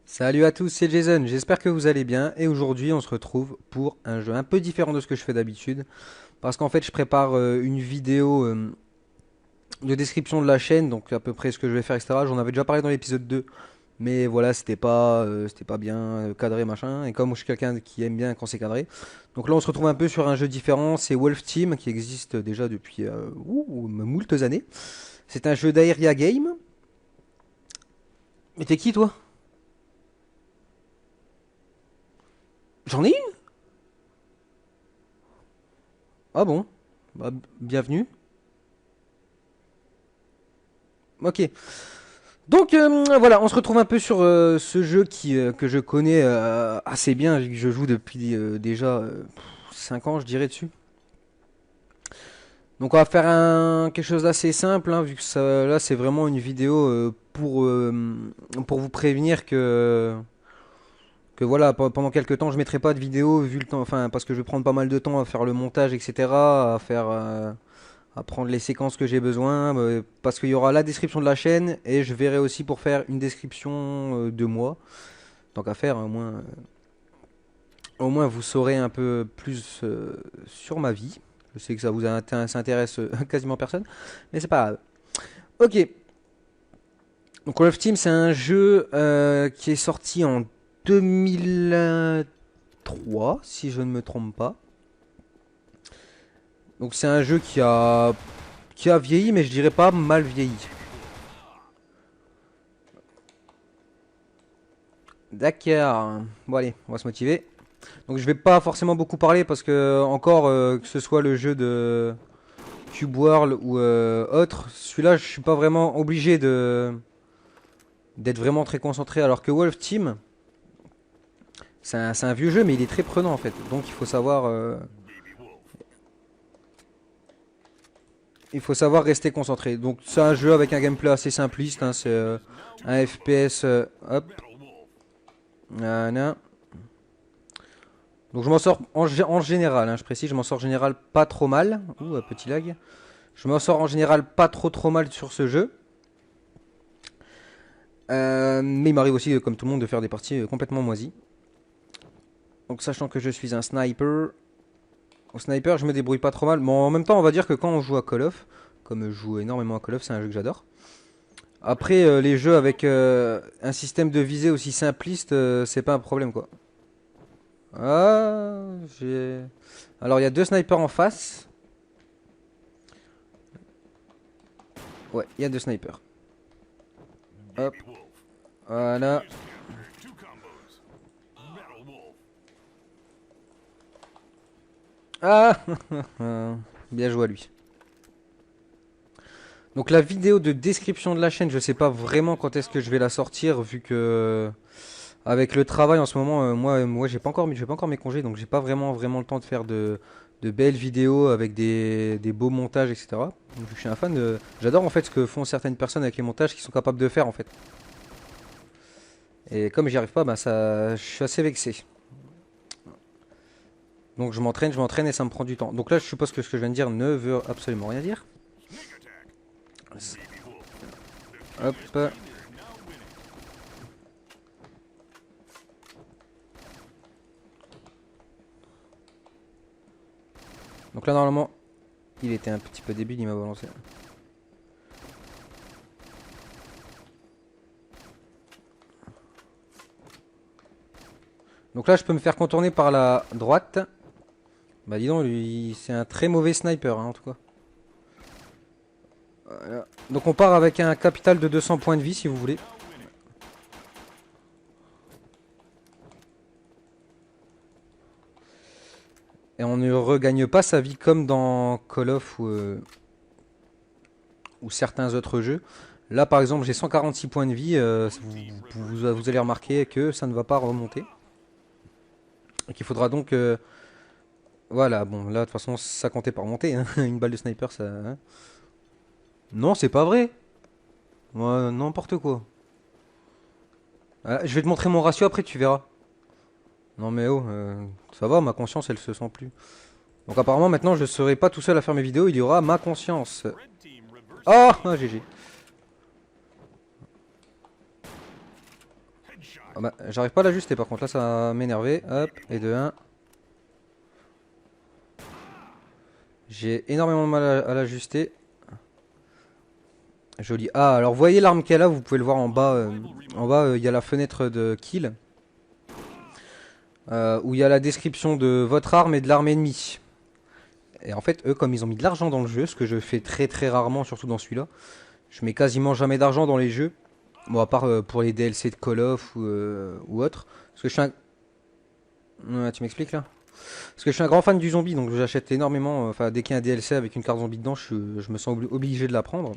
Salut à tous, c'est Jason, j'espère que vous allez bien et aujourd'hui on se retrouve pour un jeu un peu différent de ce que je fais d'habitude parce qu'en fait je prépare une vidéo de description de la chaîne, donc à peu près ce que je vais faire, etc. J'en avais déjà parlé dans l'épisode 2, mais voilà, c'était pas bien cadré machin, et comme moi, je suis quelqu'un qui aime bien quand c'est cadré, donc là on se retrouve un peu sur un jeu différent, c'est Wolf Team qui existe déjà depuis moultes années. C'est un jeu d'Aeria Game. Mais t'es qui toi? J'en ai une. Ah bon? Bah, bienvenue. Ok. Donc voilà, on se retrouve un peu sur ce jeu que je connais assez bien, vu que je joue depuis déjà 5 ans, je dirais, dessus. Donc on va faire quelque chose d'assez simple, hein, vu que là c'est vraiment une vidéo pour vous prévenir que voilà, pendant quelques temps je mettrai pas de vidéo, vu le temps, enfin parce que je vais prendre pas mal de temps à faire le montage, etc., à prendre les séquences que j'ai besoin, parce qu'il y aura la description de la chaîne et je verrai aussi pour faire une description de moi. Tant qu'à faire, au moins vous saurez un peu plus sur ma vie. Je sais que ça intéresse quasiment personne, mais c'est pas grave. Ok, donc Call of Team c'est un jeu qui est sorti en 2003, si je ne me trompe pas. Donc c'est un jeu qui a vieilli, mais je dirais pas mal vieilli. D'accord. Bon allez, on va se motiver. Donc je vais pas forcément beaucoup parler parce que encore que ce soit le jeu de Cube World ou autre, celui-là je suis pas vraiment obligé de d'être vraiment très concentré. Alors que Wolf Team, c'est un vieux jeu mais il est très prenant en fait. Donc il faut savoir rester concentré. Donc c'est un jeu avec un gameplay assez simpliste, hein, c'est un FPS. Hop, voilà. Donc je m'en sors en général, hein, je précise, je m'en sors en général pas trop mal. Ouh, un petit lag. Je m'en sors en général pas trop mal sur ce jeu. Mais il m'arrive aussi, comme tout le monde, de faire des parties complètement moisies. Donc sachant que je suis un sniper, au sniper je me débrouille pas trop mal. Bon, en même temps on va dire que quand on joue à Call of, comme je joue énormément à Call of, c'est un jeu que j'adore. Après les jeux avec un système de visée aussi simpliste, c'est pas un problème quoi. Ah, j'ai... Alors il y a deux snipers en face. Ouais, il y a deux snipers. Hop, voilà. Ah, bien joué à lui. Donc la vidéo de description de la chaîne, je sais pas vraiment quand est-ce que je vais la sortir vu que avec le travail en ce moment, moi j'ai pas encore mes congés, donc j'ai pas vraiment le temps de faire de belles vidéos avec des beaux montages, etc. Donc, je suis un fan de, j'adore en fait ce que font certaines personnes avec les montages qui sont capables de faire en fait. Et comme j'y arrive pas, bah ça, je suis assez vexé. Donc je m'entraîne et ça me prend du temps. Donc là je suppose que ce que je viens de dire ne veut absolument rien dire. Hop. Donc là normalement il était un petit peu débile, il m'a balancé. Donc là, je peux me faire contourner par la droite. Bah dis donc, lui, c'est un très mauvais sniper, hein, en tout cas. Voilà. Donc on part avec un capital de 200 points de vie, si vous voulez. Et on ne regagne pas sa vie comme dans Call of ou certains autres jeux. Là, par exemple, j'ai 146 points de vie. Vous allez remarquer que ça ne va pas remonter. Et qu'il faudra donc... voilà, bon, là, de toute façon, ça comptait pas remonter, hein. Une balle de sniper, ça... hein. Non, c'est pas vrai. Ouais, n'importe quoi. Je vais te montrer mon ratio après, tu verras. Non mais oh, ça va, ma conscience elle se sent plus. Donc apparemment maintenant je serai pas tout seul à faire mes vidéos, il y aura ma conscience. Oh, GG. Ah bah, j'arrive pas à l'ajuster par contre, là ça va m'énerver. Hop, et de 1. J'ai énormément de mal à l'ajuster. Joli. Ah, alors vous voyez l'arme qu'elle a, vous pouvez le voir en bas. En bas, il y a la fenêtre de kill. Où il y a la description de votre arme et de l'arme ennemie. Et en fait, eux, comme ils ont mis de l'argent dans le jeu, ce que je fais très très rarement, surtout dans celui-là, je mets quasiment jamais d'argent dans les jeux. Bon, à part pour les DLC de Call of ou autre. Parce que je suis un... Ouais, tu m'expliques là? Parce que je suis un grand fan du zombie, donc j'achète énormément. Enfin, dès qu'il y a un DLC avec une carte zombie dedans, je me sens obligé de la prendre.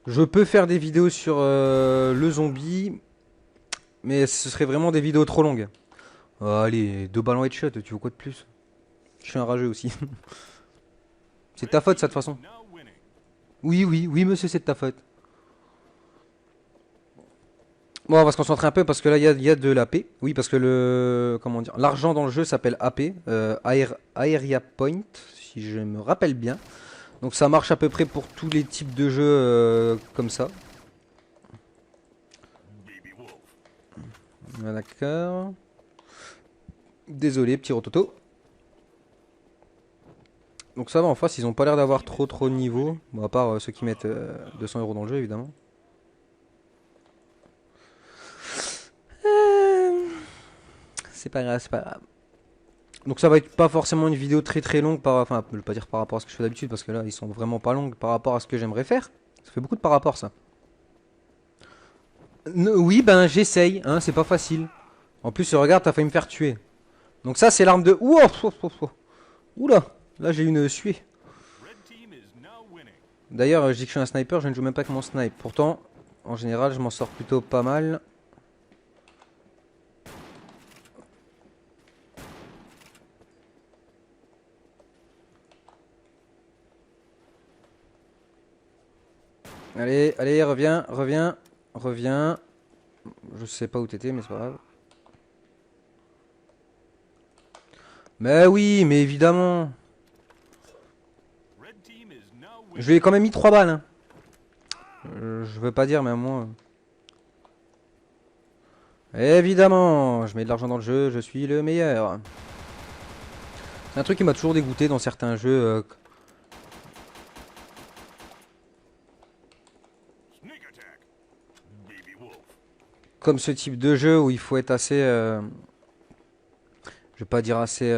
Je peux faire des vidéos sur le zombie, mais ce serait vraiment des vidéos trop longues. Oh, allez, 2 balles en headshot, tu veux quoi de plus? Je suis un rageux aussi. C'est ta faute ça de toute façon. Oui, oui, oui monsieur, c'est de ta faute. Bon, on va se concentrer un peu parce que là, il y a de l'AP. Oui, parce que le... Comment dire? L'argent dans le jeu s'appelle AP. Area Point, si je me rappelle bien. Donc ça marche à peu près pour tous les types de jeux comme ça. D'accord. Désolé, petit rototo. Donc ça va, en face, ils ont pas l'air d'avoir trop de niveau. Bon, à part ceux qui mettent 200 € dans le jeu, évidemment. C'est pas grave, c'est pas grave. Donc ça va être pas forcément une vidéo très longue, enfin je veux pas dire par rapport à ce que je fais d'habitude, parce que là ils sont vraiment pas longues par rapport à ce que j'aimerais faire. Ça fait beaucoup de par rapport ça. Oui, ben j'essaye, hein, c'est pas facile. En plus, regarde, t'as failli me faire tuer. Donc ça c'est l'arme de... Ouah, oula, là j'ai une suée. D'ailleurs, je dis que je suis un sniper, je ne joue même pas avec mon snipe. Pourtant, en général, je m'en sors plutôt pas mal. Allez, allez, reviens, reviens, reviens. Je sais pas où t'étais, mais c'est pas grave. Mais oui, mais évidemment. Je lui ai quand même mis 3 balles. Hein. Je veux pas dire, mais à moi. Évidemment, je mets de l'argent dans le jeu, je suis le meilleur. C'est un truc qui m'a toujours dégoûté dans certains jeux. Comme ce type de jeu où il faut être assez... je vais pas dire assez...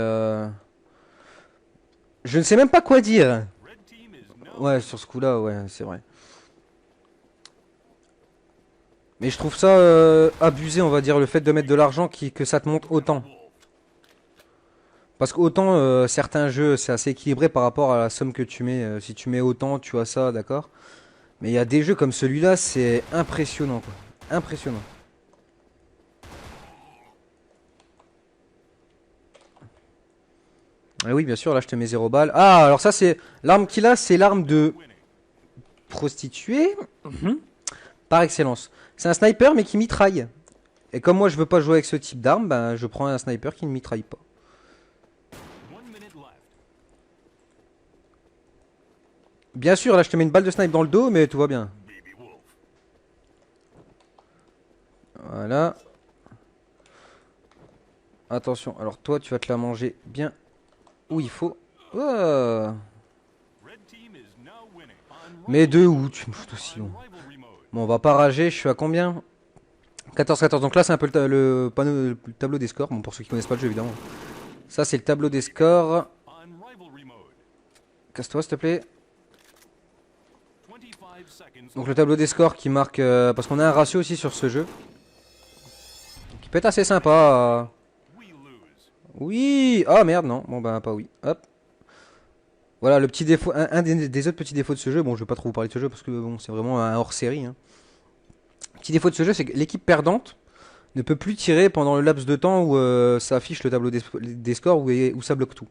Je ne sais même pas quoi dire. Ouais, sur ce coup-là, ouais, c'est vrai. Mais je trouve ça abusé, on va dire, le fait de mettre de l'argent que ça te monte autant. Parce qu'autant certains jeux, c'est assez équilibré par rapport à la somme que tu mets. Si tu mets autant, tu as ça, d'accord. Mais il y a des jeux comme celui-là, c'est impressionnant, quoi. Impressionnant. Et oui, bien sûr, là je te mets 0 balles. Ah, alors ça c'est... L'arme qu'il a, c'est l'arme de prostituée. Par excellence. C'est un sniper mais qui mitraille. Et comme moi je veux pas jouer avec ce type d'arme, ben, je prends un sniper qui ne mitraille pas. Bien sûr, là je te mets une balle de snipe dans le dos, mais tout va bien. Voilà. Attention, alors toi tu vas te la manger bien où il faut. Oh. Mais de où tu me fous aussi long. Bon, on va pas rager, je suis à combien? 14-14, donc là c'est un peu le panneau, le tableau des scores, bon, pour ceux qui connaissent pas le jeu évidemment. Ça c'est le tableau des scores. Casse-toi s'il te plaît. Donc le tableau des scores qui marque, parce qu'on a un ratio aussi sur ce jeu. Qui peut être assez sympa. Oui. Ah merde non, bon bah pas oui. Hop. Voilà le petit défaut, un des autres petits défauts de ce jeu, bon je vais pas trop vous parler de ce jeu parce que bon c'est vraiment un hors série. Hein. Petit défaut de ce jeu c'est que l'équipe perdante ne peut plus tirer pendant le laps de temps où ça affiche le tableau des scores où ça bloque tout.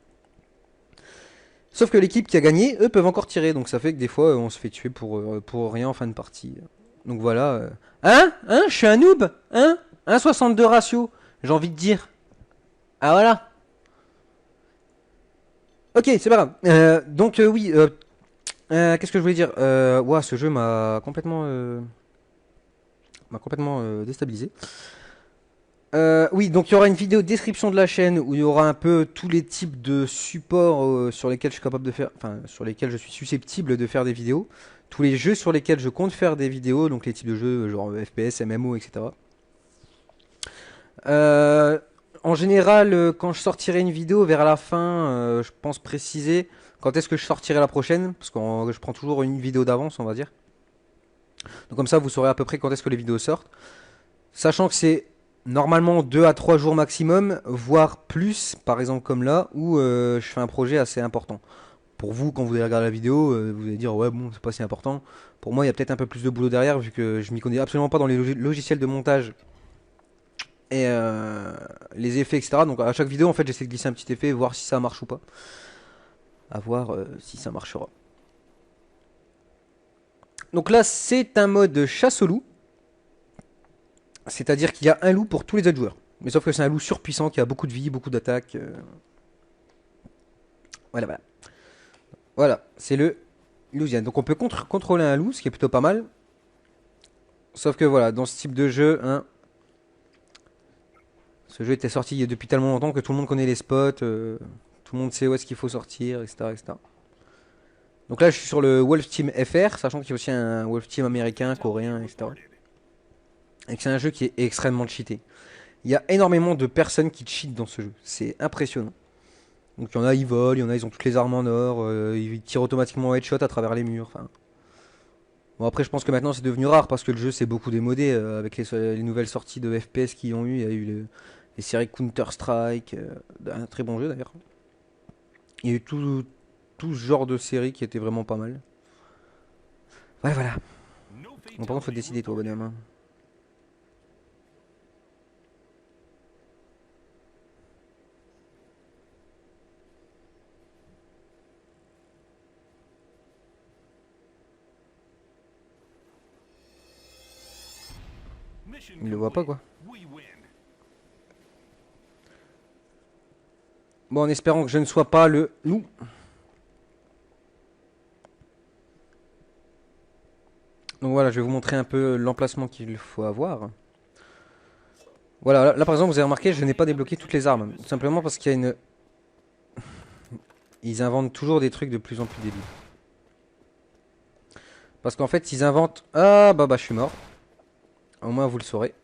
Sauf que l'équipe qui a gagné, eux peuvent encore tirer, donc ça fait que des fois on se fait tuer pour rien en fin de partie. Donc voilà. Hein? Hein? Je suis un noob? Hein? 1,62 ratio, j'ai envie de dire. Ah voilà. Ok, c'est pas grave. Donc oui, qu'est-ce que je voulais dire? Ouah, ce jeu m'a complètement déstabilisé. Oui, donc il y aura une vidéo description de la chaîne où il y aura un peu tous les types de supports sur lesquels je suis capable de faire, enfin sur lesquels je suis susceptible de faire des vidéos, tous les jeux sur lesquels je compte faire des vidéos, donc les types de jeux genre FPS, MMO, etc. Euh, En général, quand je sortirai une vidéo vers la fin, je pense préciser quand est-ce que je sortirai la prochaine, parce que je prends toujours une vidéo d'avance, on va dire. Donc comme ça, vous saurez à peu près quand est-ce que les vidéos sortent. Sachant que c'est normalement 2 à 3 jours maximum, voire plus, par exemple comme là, où je fais un projet assez important. Pour vous, quand vous allez regarder la vidéo, vous allez dire ouais bon, c'est pas si important. Pour moi, il y a peut-être un peu plus de boulot derrière, vu que je m'y connais absolument pas dans les logiciels de montage et les effets, etc. Donc à chaque vidéo, en fait, j'essaie de glisser un petit effet, voir si ça marche ou pas. À voir si ça marchera. Donc là, c'est un mode chasse au loup. C'est-à-dire qu'il y a un loup pour tous les autres joueurs. Mais sauf que c'est un loup surpuissant qui a beaucoup de vie, beaucoup d'attaques. Voilà, voilà. Voilà, c'est le Louisiane. Donc on peut contrôler un loup, ce qui est plutôt pas mal. Sauf que voilà, dans ce type de jeu, hein, ce jeu était sorti il y a depuis tellement longtemps que tout le monde connaît les spots, tout le monde sait où est-ce qu'il faut sortir, etc., etc. Donc là, je suis sur le Wolf Team FR, sachant qu'il y a aussi un Wolf Team américain, coréen, etc. Et que c'est un jeu qui est extrêmement cheaté. Il y a énormément de personnes qui cheatent dans ce jeu. C'est impressionnant. Donc il y en a, ils volent, il y en a, ils ont toutes les armes en or, ils tirent automatiquement en headshot à travers les murs. Enfin, bon, après, je pense que maintenant c'est devenu rare parce que le jeu s'est beaucoup démodé avec les nouvelles sorties de FPS qu'ils ont eu. Il y a eu les séries Counter-Strike, un très bon jeu d'ailleurs. Il y a eu tout ce genre de séries qui étaient vraiment pas mal. Ouais, voilà. Bon, par contre, faut décider, toi, bonhomme, hein. Il le voit pas, quoi. Bon, en espérant que je ne sois pas le loup. Donc voilà, je vais vous montrer un peu l'emplacement qu'il faut avoir. Voilà, là, par exemple, vous avez remarqué, je n'ai pas débloqué toutes les armes. Tout simplement parce qu'il y a une... Ils inventent toujours des trucs de plus en plus débiles. Parce qu'en fait, ils inventent... Ah, bah, je suis mort. Au moins, vous le saurez.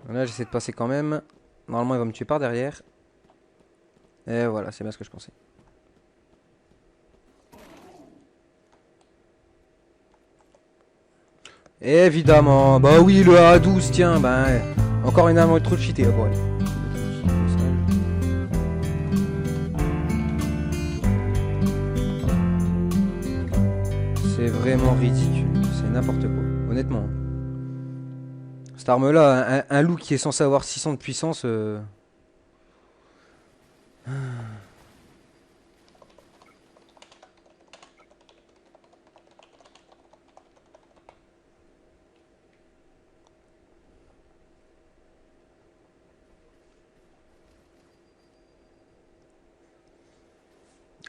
Là, j'essaie de passer quand même. Normalement, il va me tuer par derrière. Et voilà, c'est bien ce que je pensais. Évidemment, bah oui, le A12, tiens, bah encore une arme trop cheatée, là, pour elle. C'est vraiment ridicule, c'est n'importe quoi, honnêtement. Cette arme-là, un loup qui est censé avoir 600 de puissance...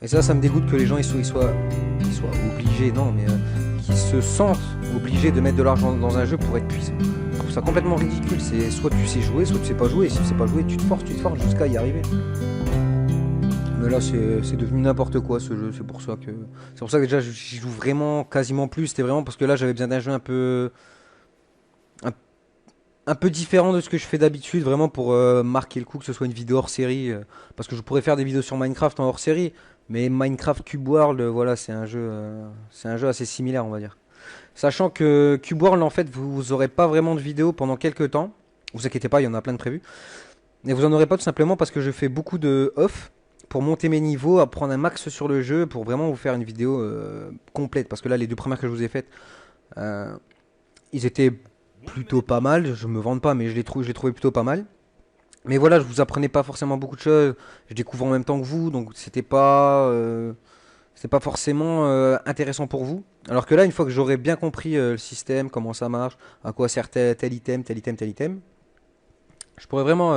Et ça me dégoûte que les gens ils soient obligés, non, mais qu'ils se sentent obligés de mettre de l'argent dans un jeu pour être puissant. Je trouve ça complètement ridicule. C'est soit tu sais jouer, soit tu sais pas jouer. Et si tu sais pas jouer, tu te forces jusqu'à y arriver. Mais là, c'est devenu n'importe quoi ce jeu. C'est pour ça que déjà j'y joue vraiment quasiment plus. C'était vraiment parce que là j'avais besoin d'un jeu un, un peu différent de ce que je fais d'habitude, vraiment pour marquer le coup, que ce soit une vidéo hors série. Parce que je pourrais faire des vidéos sur Minecraft en hors série. Mais Minecraft Cube World, voilà, c'est un jeu assez similaire, on va dire. Sachant que Cube World, en fait, vous aurez pas vraiment de vidéos pendant quelques temps. Vous inquiétez pas, il y en a plein de prévus. Mais vous en aurez pas tout simplement parce que je fais beaucoup de off pour monter mes niveaux, apprendre un max sur le jeu, pour vraiment vous faire une vidéo complète. Parce que là, les deux premières que je vous ai faites, euh, ils étaient plutôt pas mal. Je me vante pas, mais je les trouvé plutôt pas mal. Mais voilà, je vous apprenais pas forcément beaucoup de choses. Je découvre en même temps que vous, donc c'était pas forcément intéressant pour vous. Alors que là, une fois que j'aurais bien compris le système, comment ça marche, à quoi sert tel item, tel item, tel item, je pourrais vraiment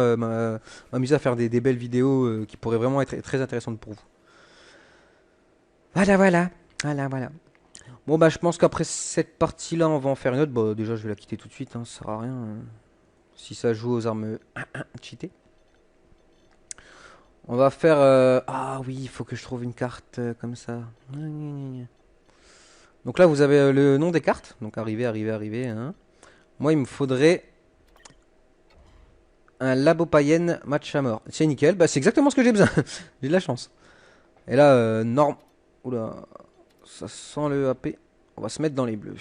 m'amuser à faire des belles vidéos qui pourraient vraiment être très intéressantes pour vous. Voilà, voilà, voilà, voilà. Bon bah je pense qu'après cette partie-là, on va en faire une autre. Bon déjà je vais la quitter tout de suite, hein, ça sert à rien. Si ça joue aux armes cheatées. On va faire... Ah oui, il faut que je trouve une carte comme ça. Donc là vous avez le nom des cartes. Donc arriver, arriver, arriver. Hein. Moi il me faudrait un labo païenne match à mort. C'est nickel, bah c'est exactement ce que j'ai besoin. J'ai de la chance. Et là, norme. Oula, ça sent le AP. On va se mettre dans les bleus.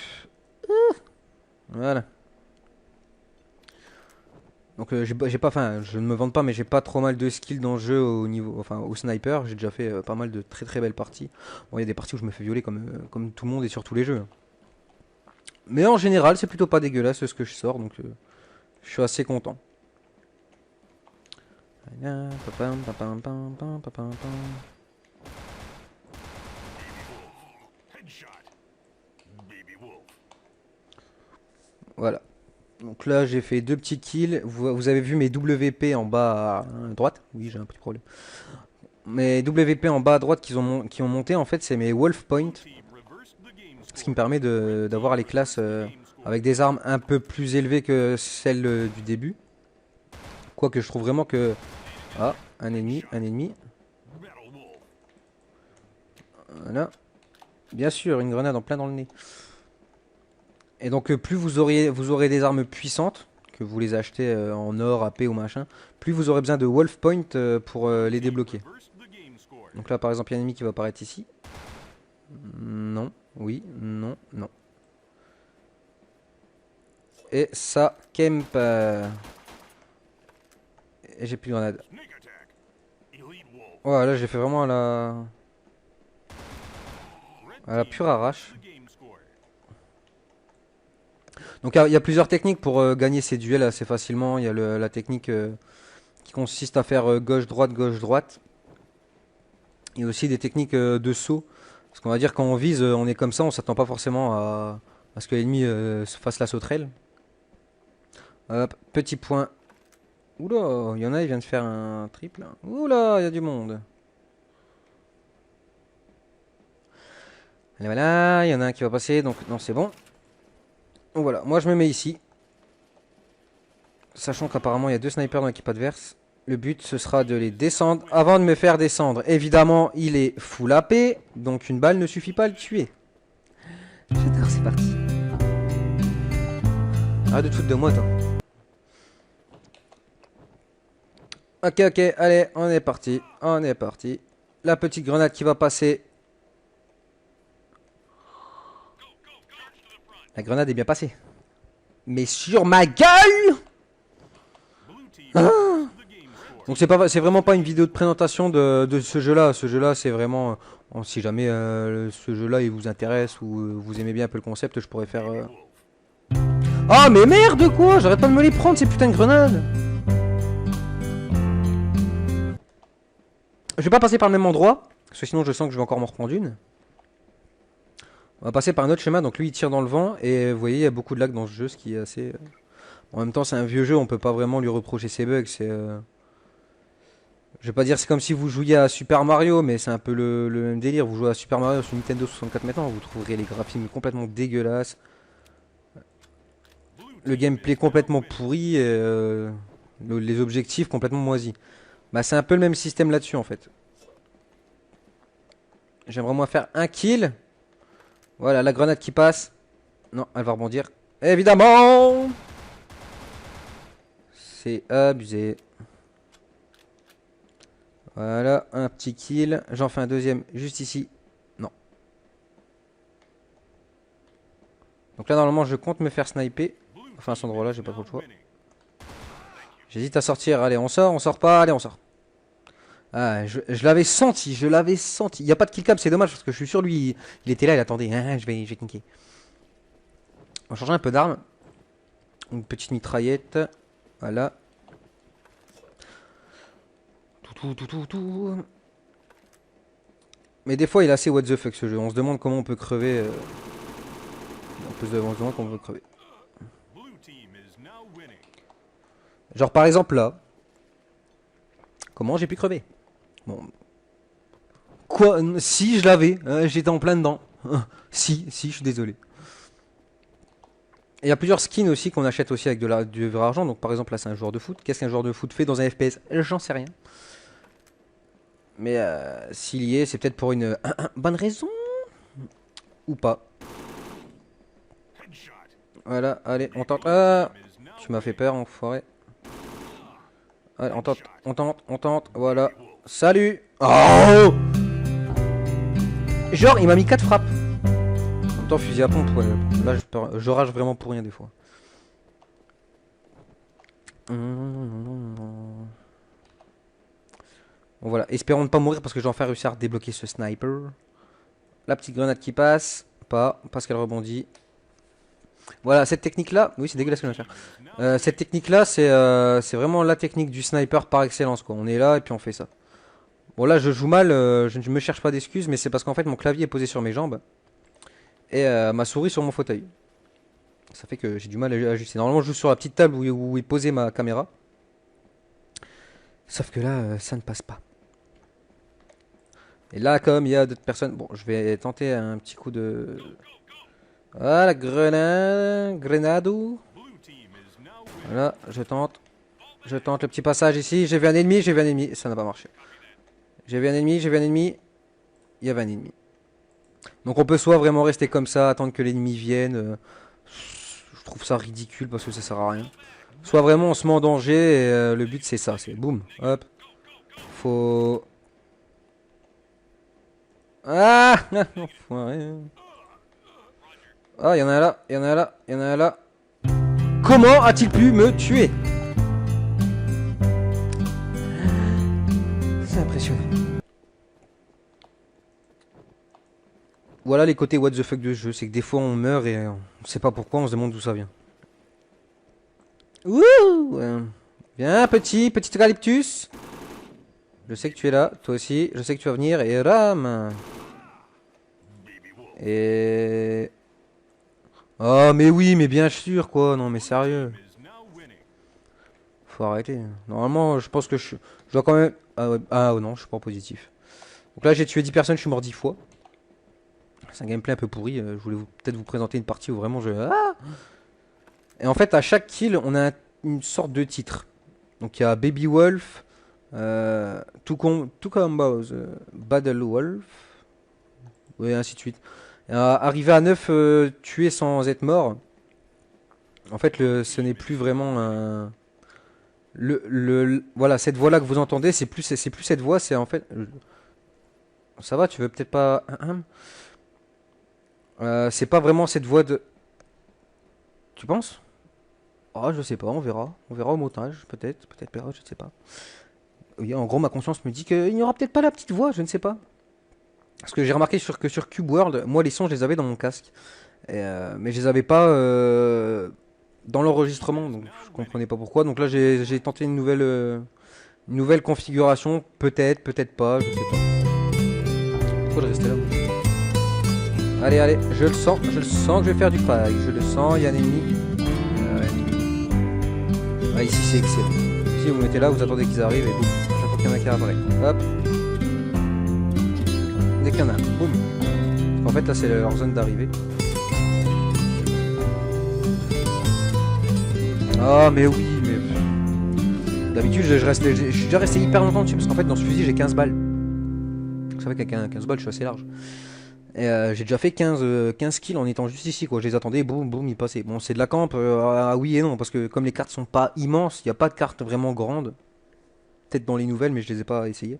Voilà. Donc j'ai pas, enfin, je ne me vante pas, mais j'ai pas trop mal de skills dans le jeu au niveau, enfin, au sniper. J'ai déjà fait pas mal de très très belles parties. Bon, il y a des parties où je me fais violer comme tout le monde et sur tous les jeux. Mais en général, c'est plutôt pas dégueulasse ce que je sors, donc je suis assez content. Voilà. Donc là, j'ai fait deux petits kills. Vous avez vu mes WP en bas à droite? Oui, j'ai un petit problème. Mes WP en bas à droite qui ont monté, en fait, c'est mes Wolf Point. Ce qui me permet d'avoir les classes avec des armes un peu plus élevées que celles du début. Quoique je trouve vraiment que... Ah, un ennemi, un ennemi. Voilà. Bien sûr, une grenade en plein dans le nez. Et donc plus vous aurez des armes puissantes, que vous les achetez en or, AP ou machin, plus vous aurez besoin de Wolf Point pour les débloquer. Donc là par exemple il y a un ennemi qui va apparaître ici. Non, oui, non, non. Et ça camp. Et j'ai plus de grenade. Voilà, là j'ai fait vraiment à la pure arrache. Donc il y a plusieurs techniques pour gagner ces duels assez facilement. Il y a la technique qui consiste à faire gauche-droite, gauche-droite. Il y a aussi des techniques de saut. Parce qu'on va dire quand on vise, on est comme ça, on s'attend pas forcément à ce que l'ennemi se fasse la sauterelle. Hop, petit point. Oula, il y en a, il vient de faire un triple. Oula, il y a du monde. Allez, voilà, il y en a un qui va passer, donc non, c'est bon. Donc voilà, moi je me mets ici. Sachant qu'apparemment il y a deux snipers dans l'équipe adverse. Le but ce sera de les descendre avant de me faire descendre. Évidemment il est full AP, donc une balle ne suffit pas à le tuer. J'adore, c'est parti. Arrête de te foutre de moi toi. Ok, ok, allez, on est parti. On est parti. La petite grenade qui va passer. La grenade est bien passée. Mais sur ma gueule! Ah, donc c'est vraiment pas une vidéo de présentation de ce jeu-là. Ce jeu-là, c'est vraiment... si jamais ce jeu-là il vous intéresse ou vous aimez bien un peu le concept, je pourrais faire... Ah mais merde quoi! J'arrête pas de me les prendre ces putains de grenades! Je vais pas passer par le même endroit, parce que sinon je sens que je vais encore m'en reprendre une. On va passer par un autre schéma, donc lui il tire dans le vent, et vous voyez il y a beaucoup de lag dans ce jeu, ce qui est assez... En même temps c'est un vieux jeu, on peut pas vraiment lui reprocher ses bugs, c'est... Je vais pas dire c'est comme si vous jouiez à Super Mario, mais c'est un peu le même délire. Vous jouez à Super Mario sur Nintendo 64 maintenant, vous trouverez les graphismes complètement dégueulasses. Le gameplay complètement pourri, et les objectifs complètement moisis. Bah c'est un peu le même système là-dessus en fait. J'aimerais moins faire un kill. Voilà, la grenade qui passe. Non, elle va rebondir. Évidemment! C'est abusé. Voilà, un petit kill. J'en fais un deuxième juste ici. Non. Donc là, normalement, je compte me faire sniper. Enfin, à cet endroit-là, j'ai pas trop le choix. J'hésite à sortir. Allez, on sort pas. Allez, on sort. Ah, je l'avais senti, je l'avais senti. Il n'y a pas de killcam, c'est dommage parce que je suis sûr, lui, il était là, il attendait. Ah, je vais knicker. On va changer un peu d'arme. Une petite mitraillette. Voilà. Tout. Mais des fois, il est assez what the fuck ce jeu. On se demande comment on peut crever. On se demande comment on peut crever. Genre, par exemple, là. Comment j'ai pu crever? Bon. Quoi? Si, je l'avais. J'étais en plein dedans. Si, si, je suis désolé. Et il y a plusieurs skins aussi qu'on achète aussi avec du vrai argent. Donc par exemple là c'est un joueur de foot. Qu'est-ce qu'un joueur de foot fait dans un FPS? J'en sais rien. Mais s'il y est, c'est peut-être pour une bonne raison. Ou pas. Voilà, allez, on tente. Ah, tu m'as fait peur, enfoiré. Allez, on tente, on tente, on tente. Voilà. Salut. Oh, genre, il m'a mis 4 frappes. En même temps, fusil à pompe, ouais. Là, je rage vraiment pour rien des fois. Bon, voilà, espérons ne pas mourir parce que j'ai enfin réussi à débloquer ce sniper. La petite grenade qui passe. Pas, parce qu'elle rebondit. Voilà, cette technique-là, oui, c'est dégueulasse ce que je viens de faire. Cette technique-là, c'est vraiment la technique du sniper par excellence, quoi. On est là et puis on fait ça. Bon, là, je joue mal, je ne me cherche pas d'excuses, mais c'est parce qu'en fait, mon clavier est posé sur mes jambes et ma souris sur mon fauteuil. Ça fait que j'ai du mal à ajuster. Normalement, je joue sur la petite table où est posée ma caméra. Sauf que là, ça ne passe pas. Et là, comme il y a d'autres personnes, bon, je vais tenter un petit coup de... Ah, la grenade, grenado. Voilà, je tente. Je tente le petit passage ici. J'ai vu un ennemi, j'ai vu un ennemi. Ça n'a pas marché. J'ai vu un ennemi, j'ai vu un ennemi. Il y avait un ennemi. Donc on peut soit vraiment rester comme ça, attendre que l'ennemi vienne. Je trouve ça ridicule parce que ça sert à rien. Soit vraiment on se met en danger et le but c'est ça. C'est boum, hop. Faut... Ah, enfoiré. Ah, il y en a un là, il y en a un là, il y en a un là. Comment a-t-il pu me tuer? C'est impressionnant. Voilà les côtés what the fuck de ce jeu, c'est que des fois on meurt et on sait pas pourquoi, on se demande d'où ça vient. Ouh, viens petit eucalyptus. Je sais que tu es là, toi aussi, je sais que tu vas venir et ram. Et... Oh mais oui, mais bien sûr quoi, non mais sérieux. Faut arrêter. Normalement, je pense que je dois quand même... Ah, ouais. Ah non, je suis pas en positif. Donc là j'ai tué 10 personnes, je suis mort 10 fois. C'est un gameplay un peu pourri, je voulais peut-être vous présenter une partie où vraiment je... Ah, et en fait, à chaque kill, on a une sorte de titre. Donc il y a Baby Wolf, Two Combos, Battle Wolf, et ainsi de suite. Arrivé à 9 tués sans être mort, en fait, ce n'est plus vraiment un... Voilà, cette voix-là que vous entendez, c'est plus cette voix, c'est en fait... Ça va, tu veux peut-être pas... c'est pas vraiment cette voix de... Tu penses? Ah, je sais pas, on verra. On verra au montage, peut-être pas, je sais pas. Oui, en gros, ma conscience me dit qu'il n'y aura peut-être pas la petite voix, je ne sais pas. Parce que j'ai remarqué que sur Cube World, moi les sons, je les avais dans mon casque. Mais je les avais pas dans l'enregistrement, donc je comprenais pas pourquoi. Donc là, j'ai tenté une nouvelle configuration, peut-être pas, je sais pas. Pourquoi je restais là? Allez, allez, je le sens que je vais faire du pareil. Je le sens, il y a un ennemi. Ah, ici c'est excellent. Ici vous mettez là, vous attendez qu'ils arrivent et boum. Chaque fois qu'il y en a qui apparaît. Hop. Dès qu'il y en a un, boum. En fait là c'est leur zone d'arrivée. Ah mais oui, mais... D'habitude je suis déjà resté hyper longtemps dessus parce qu'en fait dans ce fusil j'ai 15 balles. Donc ça fait qu'avec 15 balles je suis assez large. Et j'ai déjà fait 15 kills en étant juste ici quoi. Je les attendais, boum boum, ils passaient. Bon, c'est de la camp, oui et non, parce que comme les cartes sont pas immenses, il n'y a pas de cartes vraiment grandes. Peut-être dans les nouvelles, mais je les ai pas essayées.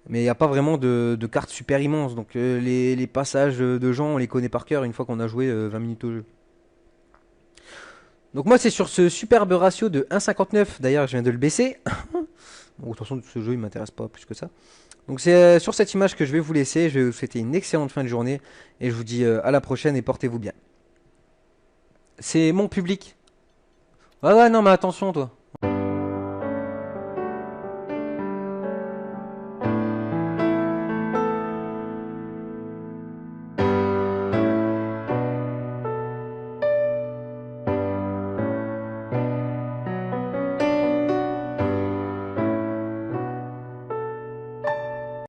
Mais il n'y a pas vraiment de cartes super immenses. Donc les passages de gens, on les connaît par cœur une fois qu'on a joué 20 minutes au jeu. Donc moi c'est sur ce superbe ratio de 1,59. D'ailleurs je viens de le baisser. Bon, de toute façon ce jeu il m'intéresse pas plus que ça. Donc c'est sur cette image que je vais vous laisser. Je vais vous souhaiter une excellente fin de journée. Et je vous dis à la prochaine et portez-vous bien. C'est mon public. Ah ouais non mais attention toi.